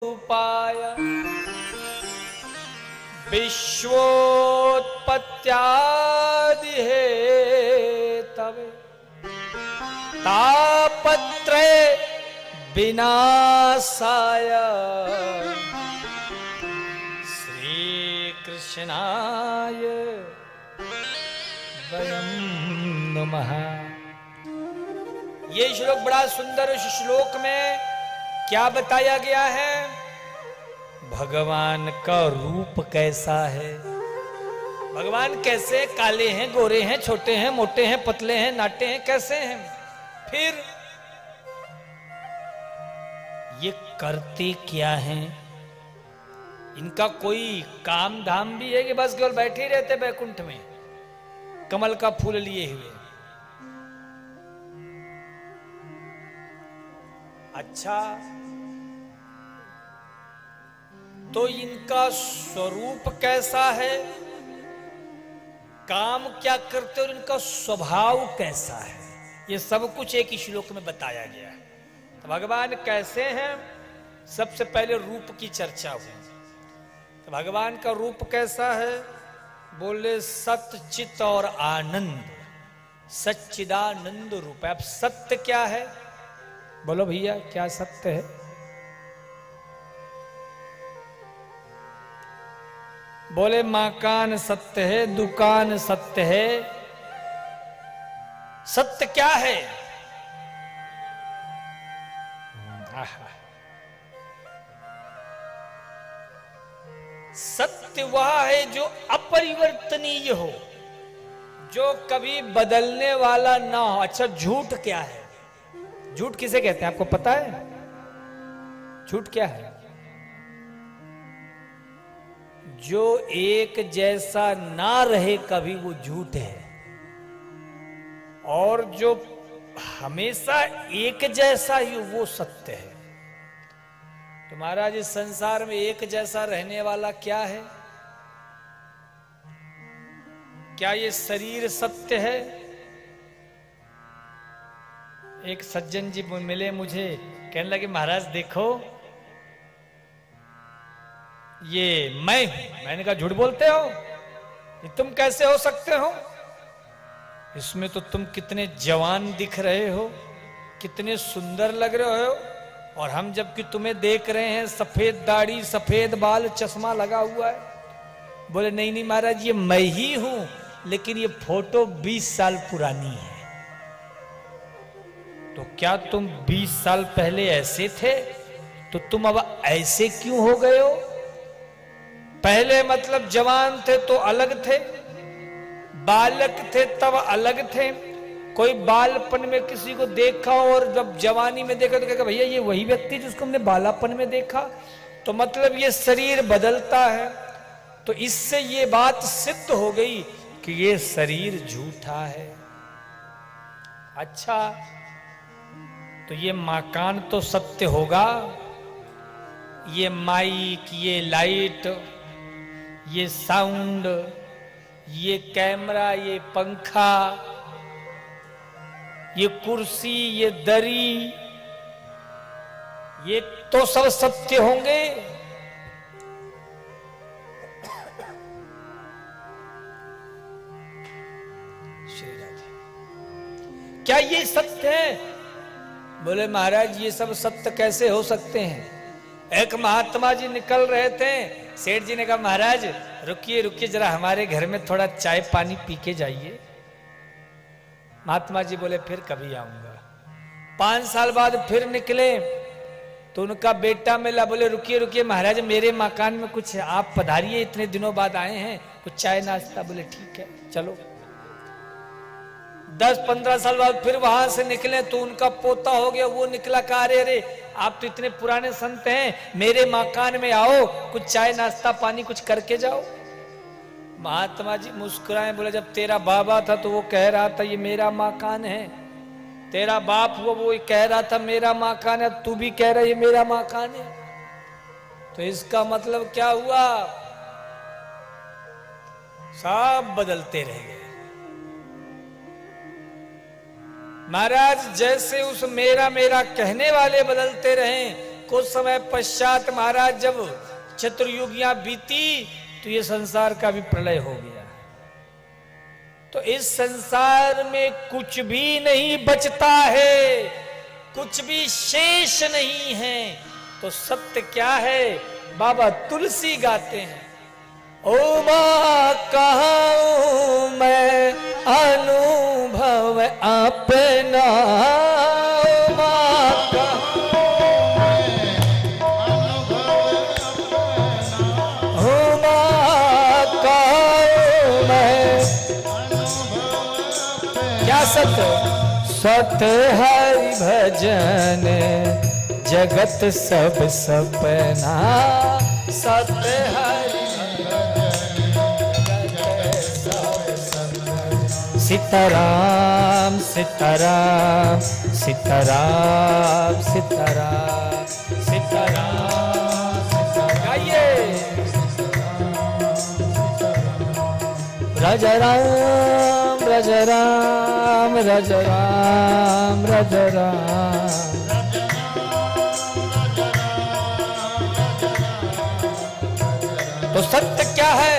रूपाय विश्वोत्पत्त्यादि Hathaway तापत्रय विनाशाय श्री कृष्णाय वयं नमः। ये श्लोक बड़ा सुंदर, इस श्लोक में क्या बताया गया है? भगवान का रूप कैसा है, भगवान कैसे, काले हैं, गोरे हैं, छोटे हैं, मोटे हैं, पतले हैं, नाटे हैं, कैसे हैं। फिर ये करते क्या हैं, इनका कोई काम धाम भी है कि बस केवल बैठे ही रहते बैकुंठ में कमल का फूल लिए हुए। अच्छा, तो इनका स्वरूप कैसा है, काम क्या करते और इनका स्वभाव कैसा है, ये सब कुछ एक ही श्लोक में बताया गया है। तो भगवान कैसे हैं, सबसे पहले रूप की चर्चा हुई। तो भगवान का रूप कैसा है, बोले सत्य चित और आनंद, सच्चिदानंद रूप है। अब सत्य क्या है, बोलो भैया, क्या सत्य है? बोले मकान सत्य है, दुकान सत्य है, सत्य क्या है? सत्य वह है जो अपरिवर्तनीय हो, जो कभी बदलने वाला ना हो। अच्छा, झूठ क्या है? झूठ किसे कहते हैं, आपको पता है? झूठ क्या है? जो एक जैसा ना रहे कभी, वो झूठ है। और जो हमेशा एक जैसा ही, वो सत्य है। तो महाराज, इस संसार में एक जैसा रहने वाला क्या है? क्या ये शरीर सत्य है? एक सज्जन जी मिले मुझे, कहने लगे महाराज देखो, ये मैं हूं। मैंने कहा झूठ बोलते हो, ये तुम कैसे हो सकते हो? इसमें तो तुम कितने जवान दिख रहे हो, कितने सुंदर लग रहे हो, और हम जबकि तुम्हें देख रहे हैं सफेद दाढ़ी, सफेद बाल, चश्मा लगा हुआ है। बोले नहीं नहीं महाराज, ये मैं ही हूं, लेकिन ये फोटो 20 साल पुरानी है। तो क्या तुम 20 साल पहले ऐसे थे, तो तुम अब ऐसे क्यों हो गए हो? पहले मतलब जवान थे तो अलग थे, बालक थे तब अलग थे। कोई बालपन में किसी को देखा और जब जवानी में देखा तो कहेगा भैया ये वही व्यक्ति जिसको हमने बालापन में देखा। तो मतलब ये शरीर बदलता है। तो इससे ये बात सिद्ध हो गई कि ये शरीर झूठा है। अच्छा, तो ये मकान तो सत्य होगा, ये माइक, ये लाइट, ये साउंड, ये कैमरा, ये पंखा, ये कुर्सी, ये दरी, ये तो सब सत्य होंगे। श्री राधे, क्या ये सत्य है? बोले महाराज ये सब सत्य कैसे हो सकते हैं? एक महात्मा जी निकल रहे थे, सेठ जी ने कहा महाराज रुकिए रुकिए जरा, हमारे घर में थोड़ा चाय पानी पी के जाइए। महात्मा जी बोले फिर कभी आऊंगा। 5 साल बाद फिर निकले तो उनका बेटा मिला, बोले रुकिए रुकिए महाराज, मेरे मकान में कुछ आप पधारिए, इतने दिनों बाद आए हैं, कुछ चाय नाश्ता। बोले ठीक है चलो। 10-15 साल बाद फिर वहां से निकले तो उनका पोता हो गया, वो निकला, कहा अरे आप तो इतने पुराने संत हैं, मेरे मकान में आओ, कुछ चाय नाश्ता पानी कुछ करके जाओ। महात्मा जी मुस्कुराए, बोले जब तेरा बाबा था तो वो कह रहा था ये मेरा मकान है, तेरा बाप हुआ वो कह रहा था मेरा मकान है, तू भी कह रहा है ये मेरा मकान है। तो इसका मतलब क्या हुआ? सब बदलते रह गए। महाराज जैसे उस मेरा मेरा कहने वाले बदलते रहें, कुछ समय पश्चात महाराज जब चतुर्युगियां बीती तो ये संसार का भी प्रलय हो गया। तो इस संसार में कुछ भी नहीं बचता है, कुछ भी शेष नहीं है। तो सत्य क्या है? बाबा तुलसी गाते हैं, ओ मां कहूं मैं अनुभव अपना, ओ मां कहूं सत हरि भजन जगत सब सपना, सत हरि सीताराम सीताराम सीताराम सीताराम सीताराम गाइए। राजा राम राजा राम राजा राम राजा राम। तो सत्य क्या है?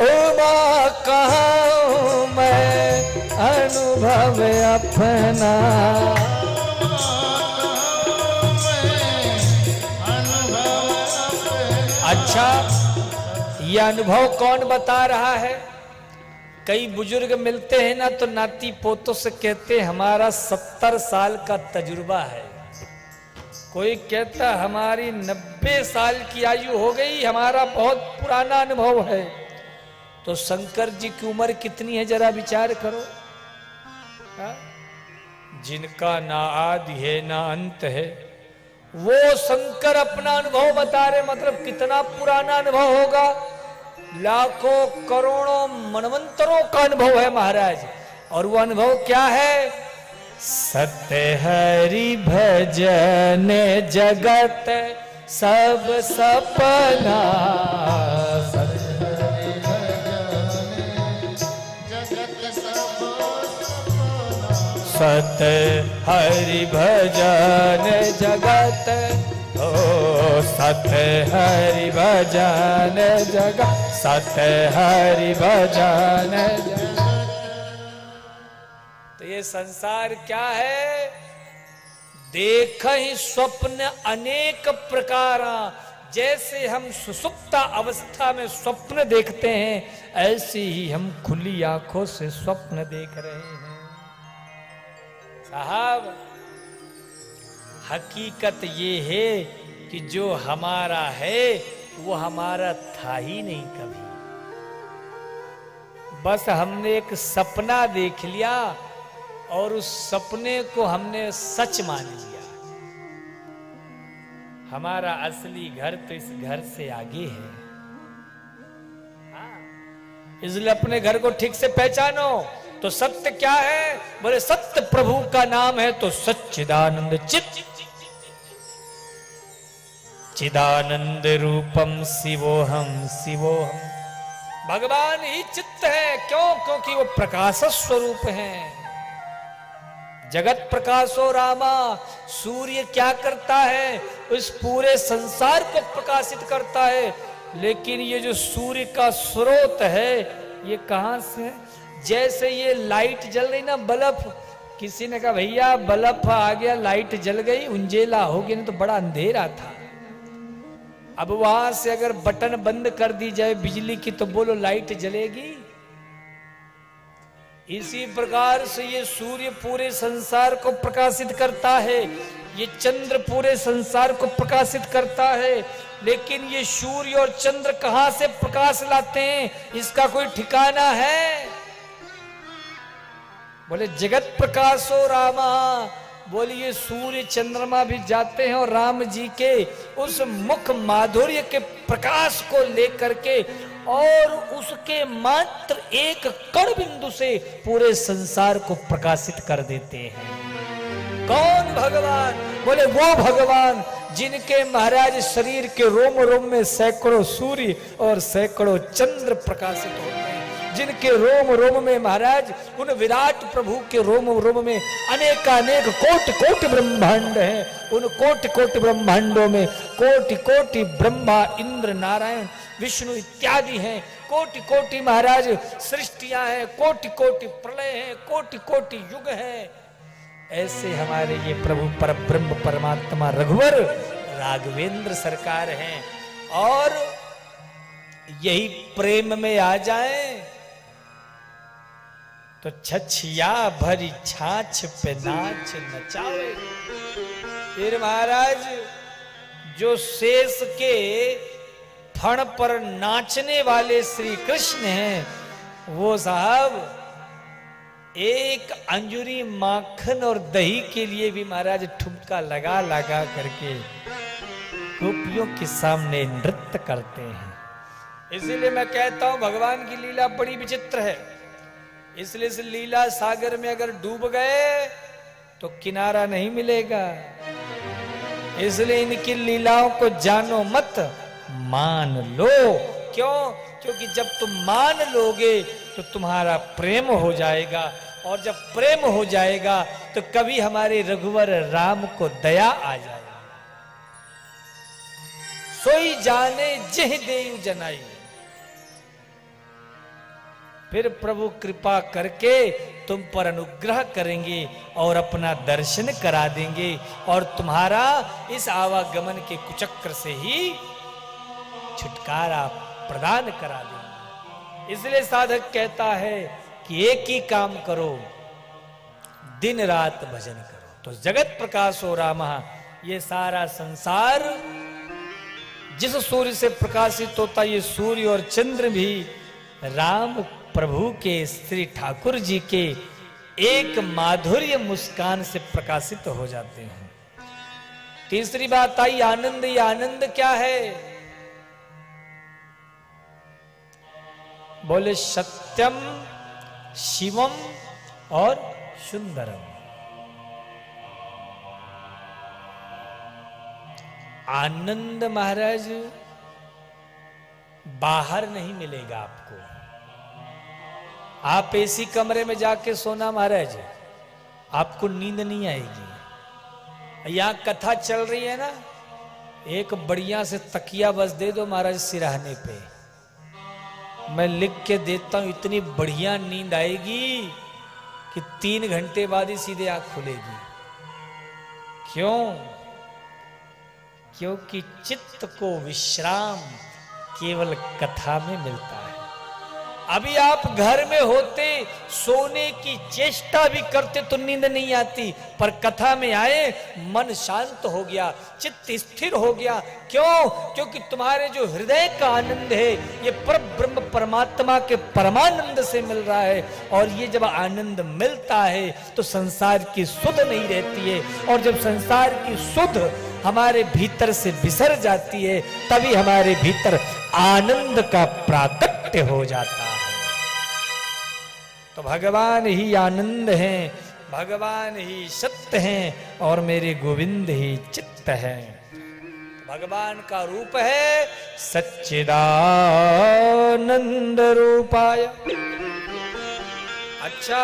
ओ मां कहूं मैं अनुभव अपना, अच्छा यह अनुभव कौन बता रहा है? कई बुजुर्ग मिलते हैं ना तो नाती पोतों से कहते हमारा 70 साल का तजुर्बा है, कोई कहता हमारी 90 साल की आयु हो गई, हमारा बहुत पुराना अनुभव है। तो शंकर जी की उम्र कितनी है जरा विचार करो। हा? जिनका ना आदि है ना अंत है, वो शंकर अपना अनुभव बता रहे, मतलब कितना पुराना अनुभव होगा, लाखों करोड़ों मनवंतरों का अनुभव है महाराज। और वो अनुभव क्या है? सत्य हरि भजन जगत सब सपना, सत्य हरि भजन जगत, ओ सत्य हरि भजन जगत, सत्य हरि भजन जगत। तो ये संसार क्या है? देख ही स्वप्न अनेक प्रकार, जैसे हम सुसुप्त अवस्था में स्वप्न देखते हैं, ऐसे ही हम खुली आंखों से स्वप्न देख रहे हैं। साहब हकीकत ये है कि जो हमारा है वो हमारा था ही नहीं कभी, बस हमने एक सपना देख लिया और उस सपने को हमने सच मान लिया। हमारा असली घर तो इस घर से आगे है। इसलिए अपने घर को ठीक से पहचानो। तो सत्य क्या है? बोले सत्य प्रभु का नाम है तो सच्चिदानंद चित्त, चिदानंद रूपम शिवोहम शिवोहम। भगवान ही चित्त है। क्यों? क्योंकि वो प्रकाश स्वरूप है। जगत प्रकाशो रामा। सूर्य क्या करता है? इस पूरे संसार को प्रकाशित करता है। लेकिन ये जो सूर्य का स्रोत है ये कहां से? जैसे ये लाइट जल रही ना, बल्ब, किसी ने कहा भैया बल्ब आ गया, लाइट जल गई, उंजेला हो गया, नहीं तो बड़ा अंधेरा था। अब वहां से अगर बटन बंद कर दी जाए बिजली की तो बोलो लाइट जलेगी? इसी प्रकार से ये सूर्य पूरे संसार को प्रकाशित करता है, ये चंद्र पूरे संसार को प्रकाशित करता है। लेकिन ये सूर्य और चंद्र कहां से प्रकाश लाते हैं, इसका कोई ठिकाना है? बोले जगत प्रकाशो रामा। बोलिए सूर्य चंद्रमा भी जाते हैं और राम जी के उस मुख माधुर्य के प्रकाश को लेकर के और उसके मात्र एक कण बिंदु से पूरे संसार को प्रकाशित कर देते हैं। कौन? भगवान। बोले वो भगवान जिनके महाराज शरीर के रोम रोम में सैकड़ों सूर्य और सैकड़ों चंद्र प्रकाशित होते हैं। जिनके रोम रोम में महाराज उन विराट प्रभु के रोम रोम में अनेकानेक कोटि कोटि ब्रह्मांड हैं। उन कोटि कोटि ब्रह्मांडों में कोटि कोटि ब्रह्मा इंद्र नारायण विष्णु इत्यादि हैं। कोटि कोटि महाराज सृष्टियां हैं, कोटि कोटि प्रलय हैं, कोटि कोटि युग हैं। ऐसे हमारे ये प्रभु पर ब्रह्म परमात्मा रघुवर राघवेंद्र सरकार हैं। और यही प्रेम में आ जाए तो छछिया भरी छाछ पे नाच नचावे। फिर महाराज जो शेष के फण पर नाचने वाले श्री कृष्ण हैं, वो साहब एक अंजुरी माखन और दही के लिए भी महाराज ठुमका लगा लगा करके गोपियों के सामने नृत्य करते हैं। इसीलिए मैं कहता हूं भगवान की लीला बड़ी विचित्र है। इसलिए इस लीला सागर में अगर डूब गए तो किनारा नहीं मिलेगा। इसलिए इनकी लीलाओं को जानो मत, मान लो। क्यों? क्योंकि जब तुम मान लोगे तो तुम्हारा प्रेम हो जाएगा, और जब प्रेम हो जाएगा तो कभी हमारे रघुवर राम को दया आ जाएगी। सोई जाने जिह देयु जनाई। फिर प्रभु कृपा करके तुम पर अनुग्रह करेंगे और अपना दर्शन करा देंगे, और तुम्हारा इस आवागमन के कुचक्र से ही छुटकारा प्रदान करा देंगे। इसलिए साधक कहता है कि एक ही काम करो, दिन रात भजन करो तो जगत प्रकाश हो रामा। ये सारा संसार जिस सूर्य से प्रकाशित होता, ये सूर्य और चंद्र भी राम प्रभु के श्री ठाकुर जी के एक माधुर्य मुस्कान से प्रकाशित हो जाते हैं। तीसरी बात आई आनंद। ये आनंद क्या है? बोले सत्यम शिवम और सुंदरम। आनंद महाराज बाहर नहीं मिलेगा आपको। आप एसी कमरे में जाके सोना महाराज, आपको नींद नहीं आएगी। यहां कथा चल रही है ना, एक बढ़िया से तकिया बस दे दो महाराज सिराहने पे, मैं लिख के देता हूं, इतनी बढ़िया नींद आएगी कि 3 घंटे बाद ही सीधे आंख खुलेगी। क्यों? क्योंकि चित्त को विश्राम केवल कथा में मिलता है। अभी आप घर में होते, सोने की चेष्टा भी करते तो नींद नहीं आती, पर कथा में आए मन शांत हो गया, चित्त स्थिर हो गया। क्यों? क्योंकि तुम्हारे जो हृदय का आनंद है ये परब्रह्म परमात्मा के परमानंद से मिल रहा है, और ये जब आनंद मिलता है तो संसार की सुध नहीं रहती है, और जब संसार की सुध हमारे भीतर से बिसर जाती है तभी हमारे भीतर आनंद का प्राकट्य हो जाता है। तो भगवान ही आनंद हैं, भगवान ही सत्य हैं, और मेरे गोविंद ही चित्त हैं। भगवान का रूप है सच्चिदानंद रूपाय। अच्छा,